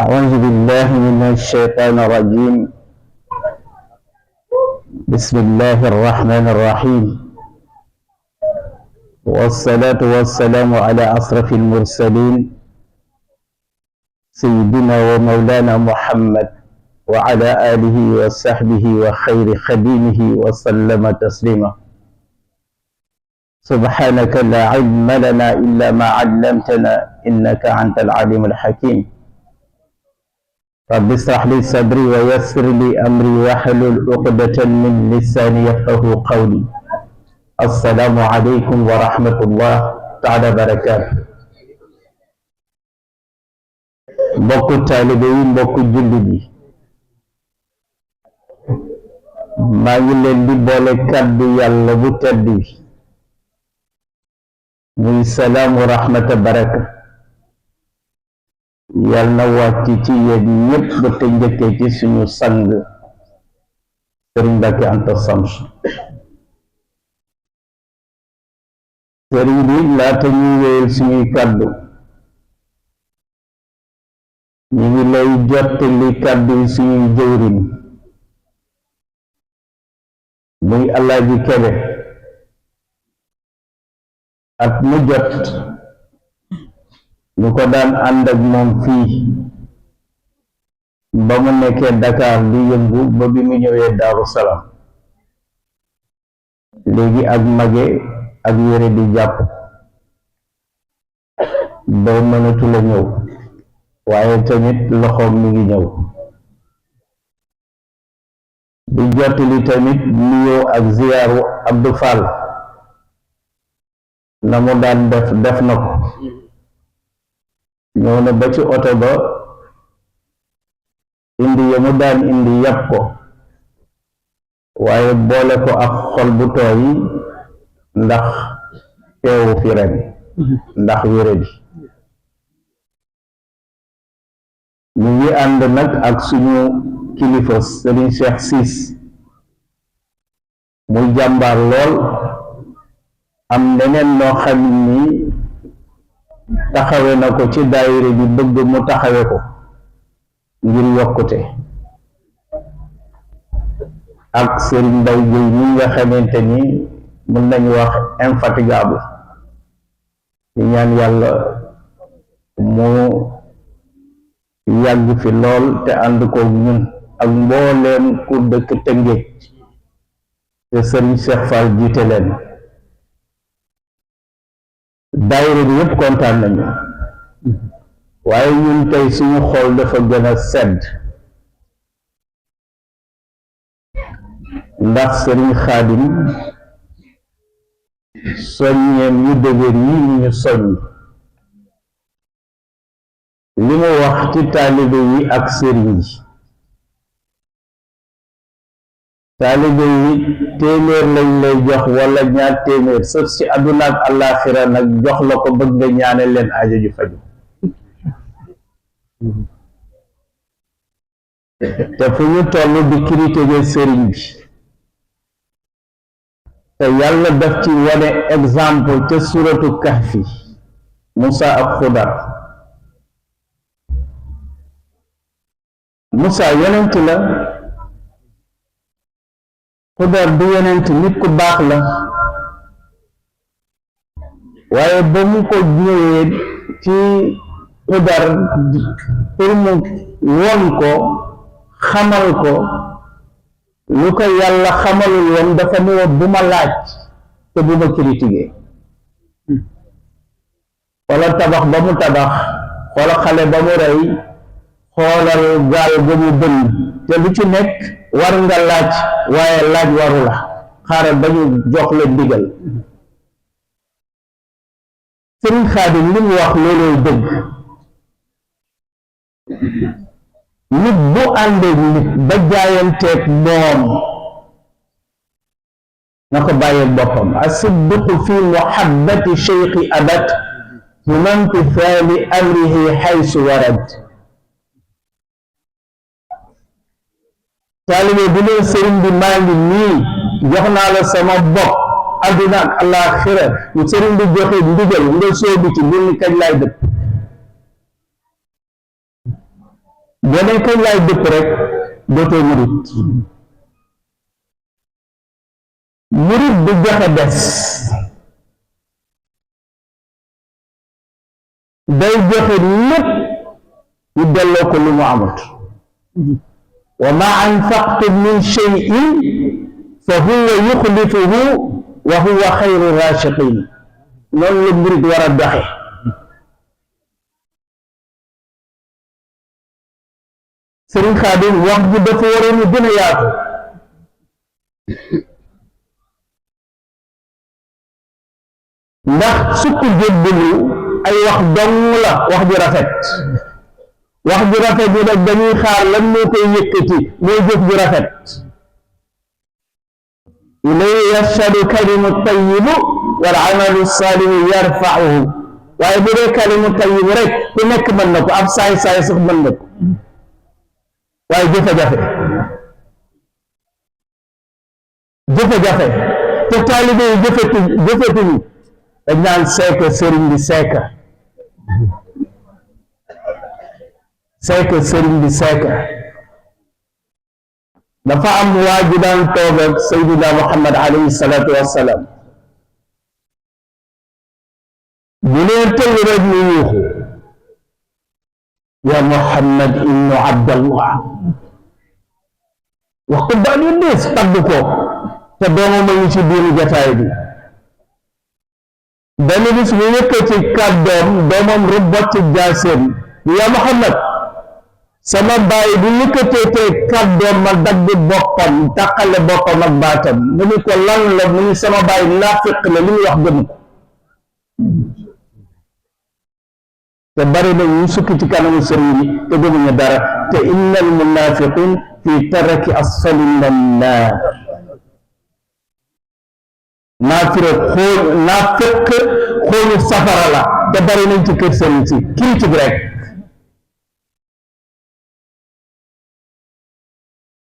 أعوذ بالله من الشيطان الرجيم. بسم الله الرحمن الرحيم، والصلاة والسلام على أشرف المرسلين سيدنا ومولانا محمد وعلى آله وصحبه وخير خديمه وسلم تسليما. سبحانك لا علم لنا إلا ما علمتنا إنك أنت العليم الحكيم. رب اشرح لي صدري ويسر لي أمري واحلل عقدة من لساني يفقهوا قولي. السلام عليكم ورحمة الله تعالى وبركاته. mbokku taalibe yi, mbokku jullit yi, maa ngi leen di boole kàddu yàlla bu tedd bi muy salaamu rahmata baraka yàlla na wàcc ci yéen ñépp ba te njëkkee ci suñu sang Sëriñ Mbàkke Anta Samsu. sëriñ bi laata ñuy wéyal suñuy kàddu ñu ngi lay jottali kàddu yi suñuy jëwriñ muy Alaaji Kebe. at mu jot ñu ko daan ànd ak moom fii ba mu nekkee Dakar di yëngu ba bi mu ñëwee Daaru Salaam. léegi ak mage ak wére di jàpp ba mënatu la ñëw, waaye tamit loxoom mi ngi ñëw di jottali tamit nuyoo ak ziyaaru Abdou Fall. na mu daan def na ko, ñëw na ba ci oto ba indi ya mu daan indi yàpp ko, waaye boole ko ak xol bu tooy ndax teewu fi ren ndax wére bi. ñu ngi ànd nag ak suñu kilifa Serigne Cheikh Ciss muy jàmbaar lool, am leneen loo xam ni taxawe na ko ci daayira bi, bëgg mu taxawe ko ngir yokkute, ak Serigne Mbaye Guèye mi nga xamante ni mën nañu wax infatigable. di ñaan yàlla mu yàgg fi lool te ànd ko ñun ak mbooleem ku dëkk Tëngéej te Serigne Cheikh Fall jiite leen. daayira bi yëpp kontaan nañu, waaye ñun tey suñu xol dafa gën a sedd ndax Sëriñ Xaadim soññeem yu dëgër yi ñu soññ, li mu wax ci taalibe yi ak sëriñ yi. taalibe yi téeméer lañ lay jox wala ñaar téeméer, sauf si àdduna ak àllaaxira nag jox la ko bëgg nga ñaane leen aajo ju faju. te fu ñu toll di critiquer sëriñ bi, te yàlla daf ci wane exemple ca suratu Kahfi, Musa ak Xudar. Musa yonent la, Xudar du yonent, nit ku baax la, waaye ba mu ko ñëwee ci Xudar pour mu won ko, xamal ko lu ko yàlla xamalul woon, dafa ne woon bu ma laaj te bu ma critiquer. wala tabax ba mu tabax, xoola xale ba mu rey, xoolal gaal ba mu bënn, te lu ci nekk war nga laaj, waaye laaj waru la, xaaral ba ñu jox la ndigal. Sëriñ Xaadim li mu wax loolooy dëgg. nit bu àndee nit ba jaayanteeg moom na ko bàyyeeg boppam. as-siddiqu fi muhabbati cheikhi abat bimamtithali amrihi xaysu warad. taalibe bu leen sëriñ bi maa ngi nii jox naa la sama bopp àdduna ak àllaaxira, ñu sëriñ bi joxe ndigal nga soobu ci bul ni kañ laay dëpp. boo ne kañ laay dëpp rek dootoo murit murit du joxe des day joxe lépp ñu delloo ko lu mu amut wa ma anfaqtum min shay'in fa huwa yuxlifuhu wa huwa xayru raasiqiin noonu la murit war a doxe Sëriñ Xaadim wax ji dafa waroon a gën a yaatu ndax sukk jébbalu ay wax dong la wax ju rafet wax ju rafet yi nag dañuy xaar lan moo koy yëkkati mooy jëf ju rafet ilay yashhadu kalimu tayyibu wal amalu saalihu yarfa'uhu waaye bu dee kalimu tayyibu rek ku nekk mën na ko ab saay-saay sax mën na ko waaye jafe-jafe te taalibe yi jëfetuñu dañ naan seeka sëriñ bi seeka dafa am waa ji daan toog ak Seydina Muhammad alayhi salaatu wassalaam bu leen tëll rek ñu yuuxu ya Muhammad ibnu Abdallah wax ko baat yu diis tagg ko te doomam a ngi ci biiru jataay bi benn bis mu yëkkati kàddoom doomam rubbot ci jaaseem ya Muhammad sama baay bu yëkkatee te kàddoom ma dagg boppam taqale boppam ak baatam mu ni ko lan la mu ni sama baay naafiq la li muy wax gëm ko te bari na ñu sukk ci kanamu sëriñ yi te gëmuñu dara te innal munafiqin fi taraki asfali min naar naafiq xoolu safara la te bari nañ ci kër sëriñ si critique rek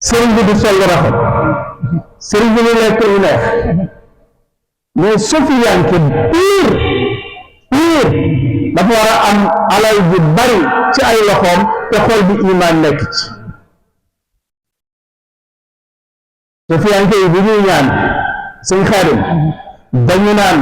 sëriñ bi du sol lu rafet sëriñ bi du lekk lu neex mais sufiyanke pire dafa war a am alal bu bari ci ay loxoom te xol bi iman nekk ci sufiyanke yi bu ñuy ñaan suñ xarim dañu naan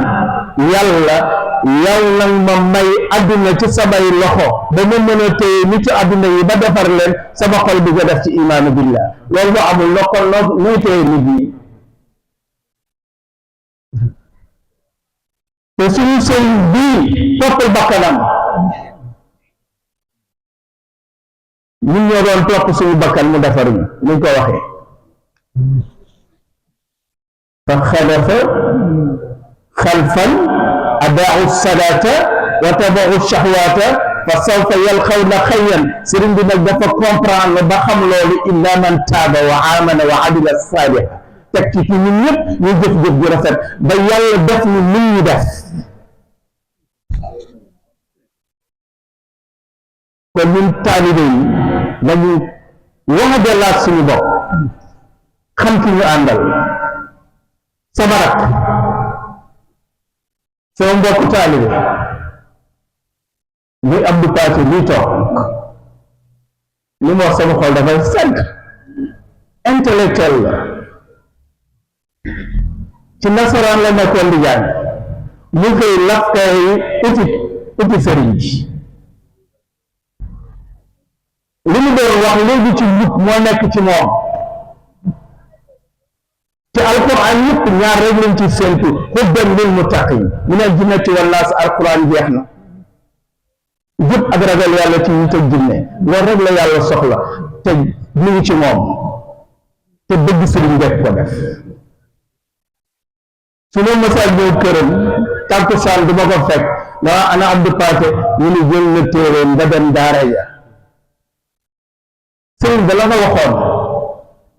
yàlla ma may àdduna ci samay loxo ba ma mën a téye nit ci àdduna yi ba defar leen sama xol bi nga def ci imaanu billah loolu bu amul lokkol nooy téye nit ñi te suñu sëriñ bii toppal bakkanam ñun ñoo doon topp suñu bakkan mu defar ñu nuñ ko waxee fa xalafa xalfan adaau salata wa tabaau shahwata fa sawfa yalqawna xayyan sëriñ bi nag dafa comprendre ba xam loolu illa man taaba wa amana wa amila saliha teg ci ñun ñëpp ñu jëf-jëf ju rafet ba yàlla def ñu nit ñi def kon ñun taalibe yi dañu waajalaat suñu bopp xam ki ñu àndal sama rak sama mbokk taalibe muy Abdou Pathé lii toog li mu wax sama xol dafay sedd intellectuel la ci nasaraan la nekkoon di jàng mu koy laftay uti sëriñ ji li mu doon wax léegi ci njub moo nekk ci moom te alquran yëpp ñaar rek lañ ci séntu huddan lil muttaqin minal jinnati wan naas alquran jeex na jub ak ragal yàlla ci nit ak jinne loolu rek la yàlla soxla te mu ngi ci moom te bëgg sëriñ def ko def su ma mësaa ñëw këram tàkkusaan du ma ko fekk naa ana Abdou Pathé ñu ni jël na téere nga dem daara ja sëriñ ba la nga waxoon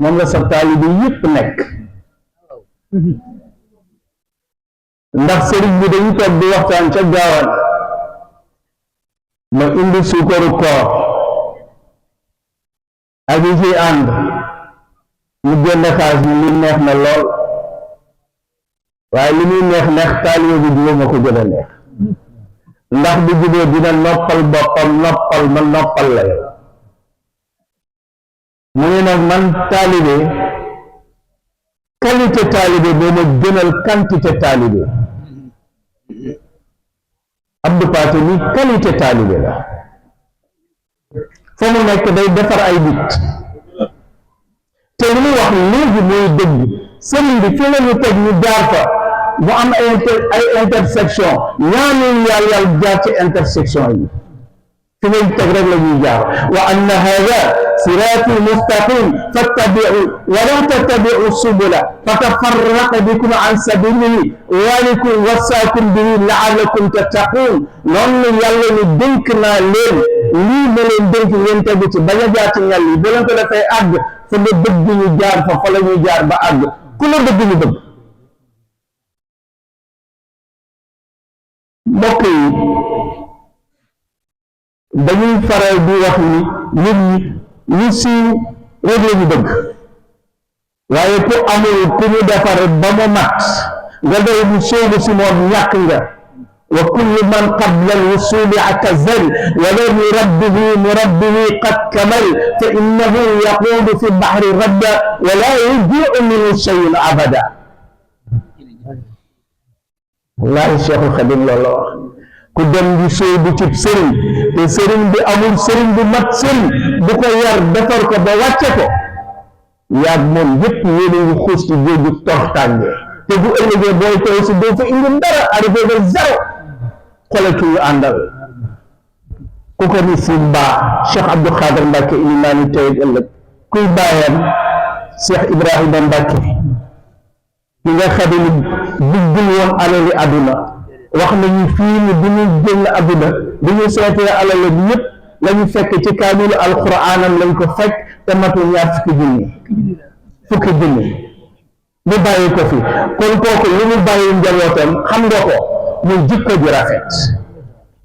moom la sa taalibe yëpp nekk ndax sëriñ bi dañu toog di waxtaan ca gaawan ma indi suukaru koor ak yi ciy ànd mu génn xaalis ni li neex na lool waaye li muy neex taalibe bi jubóo ma ko gën a neex ndax bu jubóo dina noppal boppam noppal ma noppal la yow mu ne nag man taalibe qualité taalibe boo ma gënal quantité taalibe. Abdou Pathé ni qualité taalibe la fa mu nekk day defar ay nit te li mu wax léegi mooy dëgg. sëriñ bi fi la ñu teg ñu jaar fa mu am ay intersection ñaanuñ yàlla jaar ci intersection yi fi lañ teg rek la ñuy jaar wa anna hada sirati mustaqim fattabi'u wa la tattabi'u subula fatafarraqa bikum an sabilihi walikum wasaakum bihi la'allakum tattaqun noonu yàlla ni dénk naa leen lii ma leen dénk ngeen tegu ci bañ a jaar ci ñal yi bu leen ko dafay àgg fa nga bëgg ñu jaar fa la ñuy jaar ba àgg ku la bëgg ñu bëgg. mbokk yi dañuy faral di wax ni nit ñi ñu siiw rek la ñu bëgg waaye ku amul ku ñu defar ba mu mat nga doy bu sóobu si moom ñàkk nga wa kullu man qabla al-wusuli i'tazal wa lam murabbihi qad kamal fa innahu yaquudu fi bahri radda wa la yuji'u minhu shay'un abada. wallaahi Cheikhul Khadim loolu wax ku dem di sóobu ci sëriñ te sëriñ bi amul sëriñ bu mat sëriñ bu ko yar defar ko ba wàcce ko yaag moom yëpp yéen a ngi xuus ci géeju toroxtaange te bu ëllëgee booy teew si doo fa indi dara arrivé de zéro xoolal ki ñu àndal ku ko ni si mbaa Cheikh Abdou Khader Mbacke ilimaani tey ëllëg kuy bàyyam Cheikh Ibrahima Mbacke ki nga xam ne buggul woon alali àdduna wax nañu fii ni bu ñu génn àdduna bu ñu seetee alal bi yëpp la ñu fekk ci kaamilu alquraanam lañ ko fekk te matul ñaar fukki junni mu bàyyi ko fi kon kooku li mu bàyyi njabootam xam nga ko muy jikko ju rafet.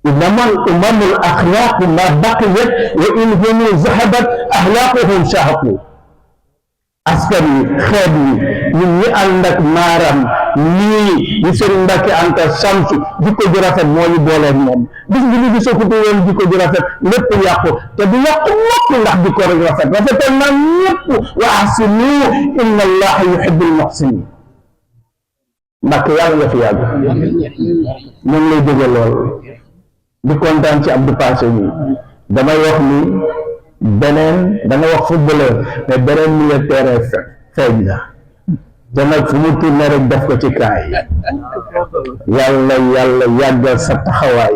innamal umamul axlaaqu ma baqiyat wa in humu zahabat axlaaquhum shahaqu. askan wi xeet wi ñun ñi ànd ak maaram lii di Sëriñ Mbàkke Anta Samsu jikko ju rafet moo ñu booleeg moom bis bi ñu di sokkutu woon jikko ju rafet lépp yàqu te du yàqu mukk ndax jikko rek rafet rafetal naa ñëpp wa ahsinu inna allaha yuhibbul muhsinin. Mbàkke yàlla nga fi yàgg ñu ngi lay jóge lool di kontaan ci Abdou Pathé bi damay wax ni beneen da nga wax footballeur mais beneen militaire feeñ la te nag fu mu tourné rek def ko ci kaay yàlla yàggal sa taxawaay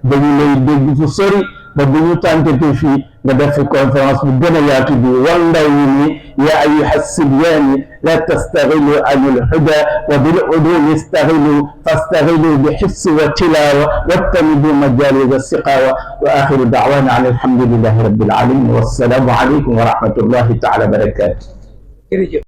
dañu lay dégg fu sori ba bu ñu tàntete fii nga def fi conférence bu gën a yaatu bi wan ndaw ñi ni yaa ayyuha sibyaani la tastaxilu an ilhuda wa bil ulumi istaxilu fastaxilu bi xifsi wa tilawa wattanibu majalisa siqawa wa axiru daawana an alhamdulillahi rabbil alamin wassalaamu aleykum wa rahmatullahi taala wa barakatuh.